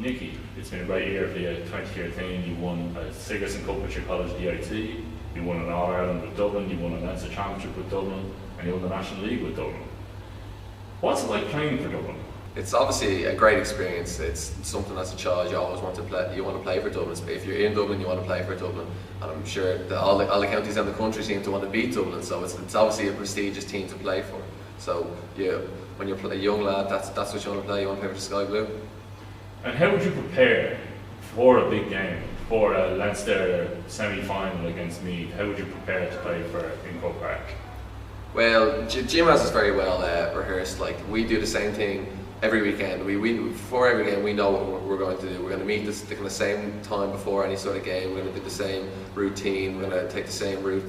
Nicky, it's been a great year for you. 2013, you won a Sigerson Cup with your college DIT, you won an All-Ireland with Dublin, you won a Leinster Championship with Dublin, and you won the National League with Dublin. What's it like playing for Dublin? It's obviously a great experience. It's something as a child you always want to play. You want to play for Dublin. If you're in Dublin, you want to play for Dublin, and I'm sure that all the counties in the country seem to want to beat Dublin. So it's obviously a prestigious team to play for. So yeah, when you're a young lad, that's what you want to play. You want to play for the Sky Blue. And how would you prepare for a big game, for a Leinster semi-final against Meath? How would you prepare to play for in Croke Park? Well, Jim has us very well rehearsed. Like we do the same thing every weekend. We before every game we know what we're going to do. We're going to meet the same time before any sort of game. We're going to do the same routine. We're going to take the same route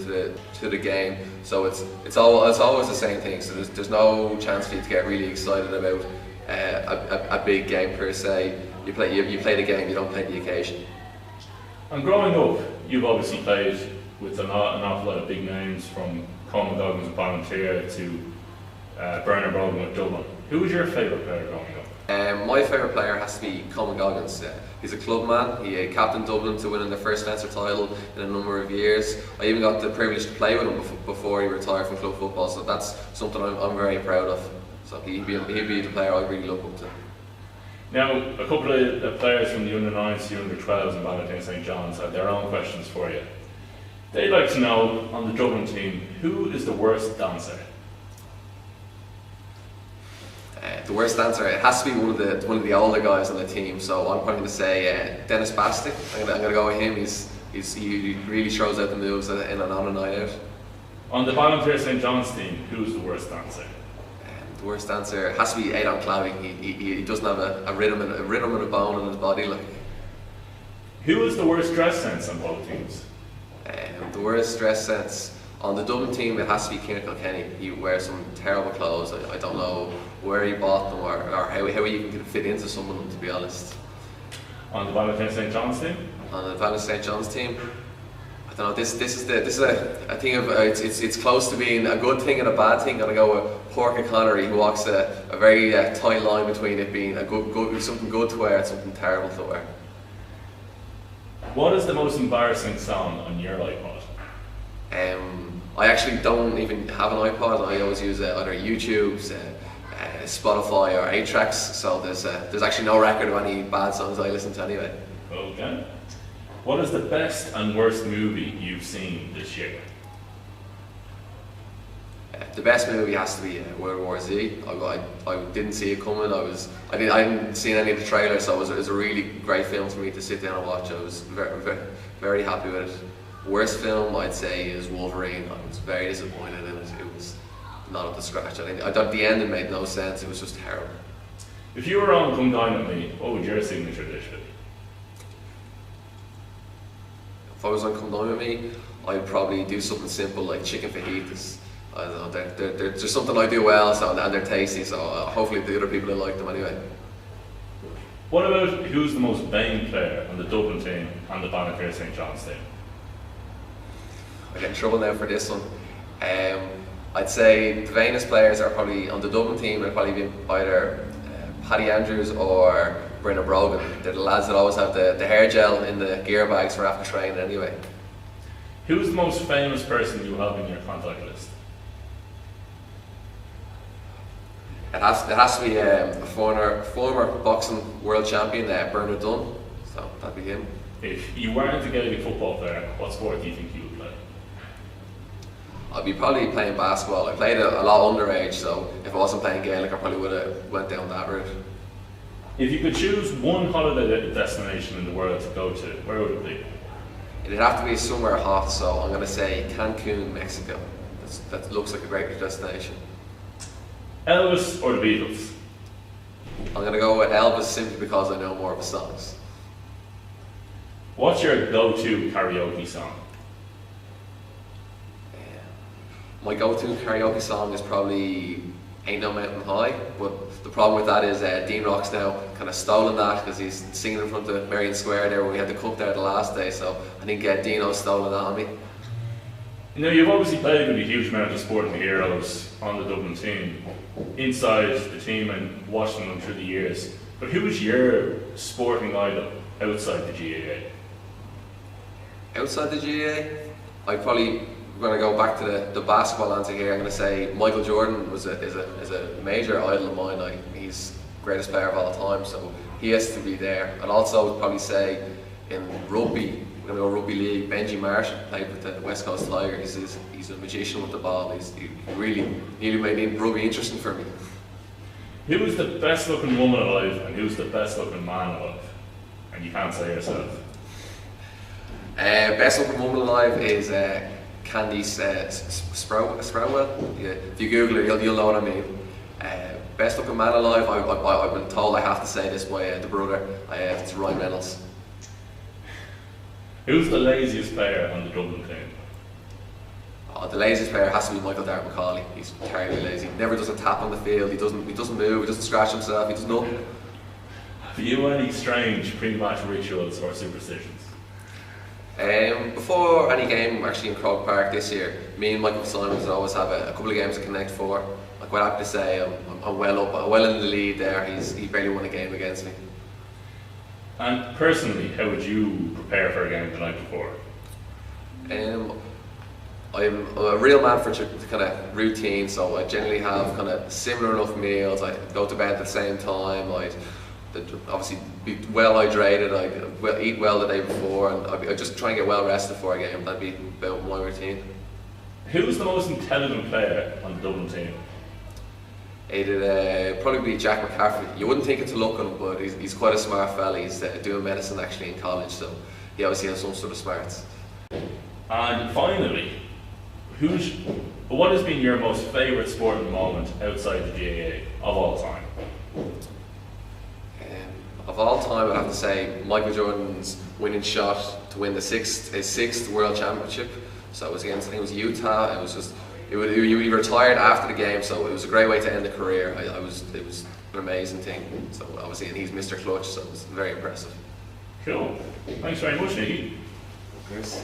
to the game. So it's always the same thing. So there's no chance for you to get really excited about a big game per se. You play the game. You don't play the occasion. And growing up, you've obviously played with an awful lot of big names, from Colin Goggins with Volunteer to Bernard Brogan with Dublin. Who was your favourite player growing up? My favourite player has to be Colin Goggins. He's a club man. He captained Dublin to winning their first Leinster title in a number of years. I even got the privilege to play with him before he retired from club football, so that's something I'm very proud of. So he'd be the player I really look up to. Now, a couple of players from the under-9s, the under-12s and Valentine St John's have their own questions for you. They'd like to know, on the Dublin team, who is the worst dancer? The worst dancer, it has to be one of the older guys on the team. So I'm probably going to say Dennis Bastick. I'm going to go with him. He really throws out the moves in and on a night out. On the Volunteer St John's team, who's the worst dancer? The worst dancer has to be Aidan Clowey. He doesn't have a rhythm and a bone in his body. Like. Who is the worst dress sense on both teams? The worst dress sense on the Dublin team, it has to be Kieran Kilkenny. He wears some terrible clothes. I don't know where he bought them or how he even could fit into some of them, to be honest. On the Valentine St John's team? On the Valentine St John's team, I don't know. This is a thing of it's close to being a good thing and a bad thing. I'm gonna go with Páirc Connery, who walks a very tight line between it being something good to wear and something terrible to wear. What is the most embarrassing song on your iPod? I actually don't even have an iPod. I always use either YouTube, Spotify or 8-Tracks, so there's actually no record of any bad songs I listen to anyway. Okay. What is the best and worst movie you've seen this year? The best movie has to be World War Z. I didn't see it coming. I didn't see any of the trailers, so it was a really great film for me to sit down and watch. I was very happy with it. Worst film I'd say is Wolverine. I was very disappointed in it. It was not up to scratch. I thought the ending made no sense. It was just terrible. If you were on Come Dine With Me, what would your signature dish be? If I was on Come Dine With Me, I'd probably do something simple like chicken fajitas. I don't know, they're just something I do well, and they're tasty, so hopefully the other people will like them anyway. What about who's the most vain player on the Dublin team and the Volunteer St John's team? I get in trouble now for this one. I'd say the vainest players are probably on the Dublin team. It'll probably be either Paddy Andrews or Bernard Brogan. They're the lads that always have the hair gel in the gear bags for after training anyway. Who's the most famous person you have in your contact list? It has to be a former boxing world champion, Bernard Dunn. So that'd be him. If you weren't a Gaelic football player, what sport do you think you would play? I'd be probably playing basketball. I played a lot underage, so if I wasn't playing Gaelic, I probably would have went down that route. If you could choose one holiday destination in the world to go to, where would it be? It'd have to be somewhere hot, so I'm going to say Cancun, Mexico. That looks like a great destination. Elvis or the Beatles? I'm going to go with Elvis simply because I know more of his songs. What's your go-to karaoke song? My go-to karaoke song is probably Ain't No Mountain High, but the problem with that is Dean Rock's now kind of stolen that because he's singing in front of Merrion Square there when we had the cup there the last day, so I think Dino's stolen that on me. You know, you've obviously played with a huge amount of sporting heroes on the Dublin team, inside the team and watching them through the years. But who was your sporting idol outside the GAA? Outside the GAA, I'm probably going to go back to the basketball answer here. I'm going to say Michael Jordan is a major idol of mine. He's the greatest player of all time, so he has to be there. I'd also probably say in rugby, we're going to go rugby league, Benji Marshall played with the West Coast Tigers. He's a magician with the ball. He really made rugby interesting for me. Who was the best looking woman alive and who's the best looking man alive? And you can't say yourself. Best looking woman alive is Candice Sproutwell. Yeah, if you Google her, you'll know what I mean. Best looking man alive, I've been told I have to say this by the brother. It's Ryan Reynolds. Who's the laziest player on the Dublin team? The laziest player has to be Michael Dartmacaulay. He's terribly lazy. He never does a tap on the field. He doesn't move. He doesn't scratch himself. He does nothing. Have you any strange pre-match rituals or superstitions? Before any game, actually in Croke Park this year, me and Michael Simons always have a couple of games to connect for. I'm quite happy to say I'm well in the lead there. He barely won a game against me. And personally, how would you prepare for a game the night before? I'm a real man for kind of routine, so I generally have kind of similar enough meals. I go to bed at the same time. I'd obviously be well hydrated. I eat well the day before, and I just try and get well rested for a game. That'd be about my routine. Who's the most intelligent player on the Dublin team? It'd probably be Jack McCaffrey. You wouldn't think it to look at him, but he's quite a smart fella. He's doing medicine actually in college, so he obviously has some sort of smarts. And finally, what has been your most favourite sporting moment outside the GAA of all time? Of all time, I'd have to say Michael Jordan's winning shot to win his sixth World Championship. So it was against, I think it was Utah. He retired after the game, so it was a great way to end the career. It was an amazing thing. So obviously, and he's Mr. Clutch, so it was very impressive. Cool. Thanks very much, Nicky. Of course.